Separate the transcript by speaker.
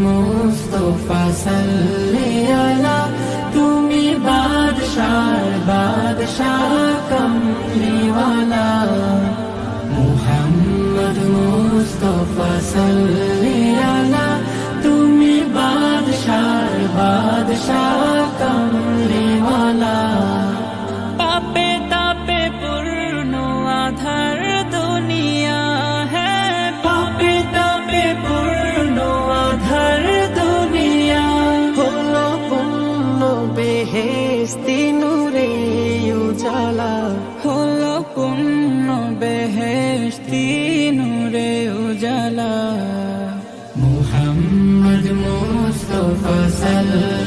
Speaker 1: মুস্তাফা সাল্লি আলা তুমি বাদশাহ কমলিওয়ালা মুহাম্মদ মুস্তাফা সাল্লি আলা তুমি বাদশাহ কমলিওয়ালা পাপে তাপে পূর্ণ আধার দুনিয়া হ্যাঁ পাপে তাপে পূর্ণ আধার দুনিয়া হলো পূর্ণ বেহেশতি নূরে উজালা হলো পূর্ণ বেহেশতি নূরে উজালা মুহাম্মদ মুস্তাফা সাল্লাল্লাহু